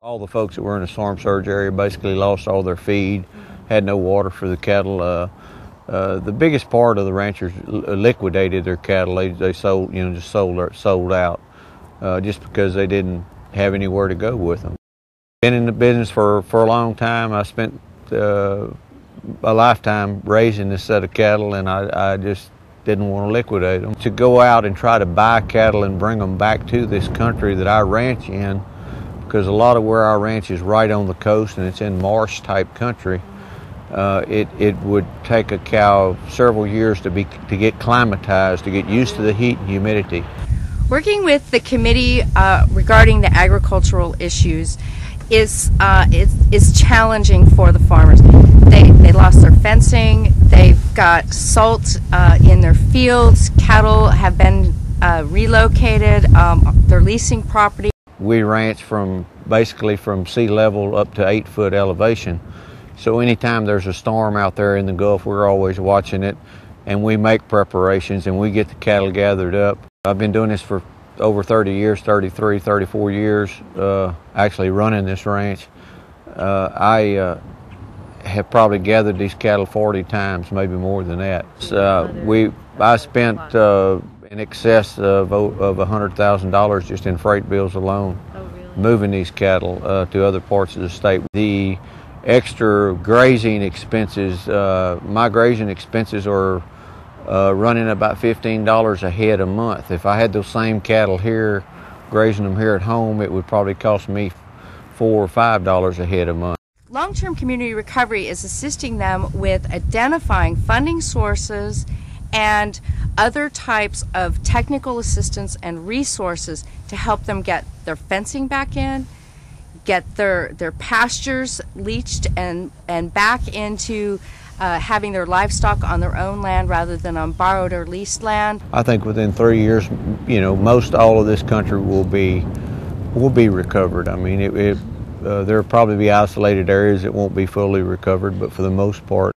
All the folks that were in the storm surge area basically lost all their feed, had no water for the cattle. The biggest part of the ranchers liquidated their cattle. They sold, just sold out, just because they didn't have anywhere to go with them. Been in the business for a long time. I spent a lifetime raising this set of cattle, and I just didn't want to liquidate them. To go out and try to buy cattle and bring them back to this country that I ranch in, because a lot of where I ranch is right on the coast and it's in marsh type country, it would take a cow several years to get climatized, to get used to the heat and humidity. Working with the committee regarding the agricultural issues is challenging for the farmers. They lost their fencing, they've got salt in their fields, cattle have been relocated, they're leasing property. We ranch basically from sea level up to 8-foot elevation. So anytime there's a storm out there in the Gulf, we're always watching it, and we make preparations and we get the cattle gathered up. I've been doing this for over 30 years, 33, 34 years, actually running this ranch. I have probably gathered these cattle 40 times, maybe more than that. I spent in excess of $100,000 just in freight bills alone, moving these cattle to other parts of the state. The extra grazing expenses, my grazing expenses are running about $15 a head a month. If I had those same cattle here, grazing them here at home, it would probably cost me $4 or $5 a head a month. Long-term community recovery is assisting them with identifying funding sources and other types of technical assistance and resources to help them get their fencing back in, get their pastures leached and back into having their livestock on their own land rather than on borrowed or leased land. I think within 3 years, most all of this country will be recovered. I mean, there'll probably be isolated areas that won't be fully recovered, but for the most part,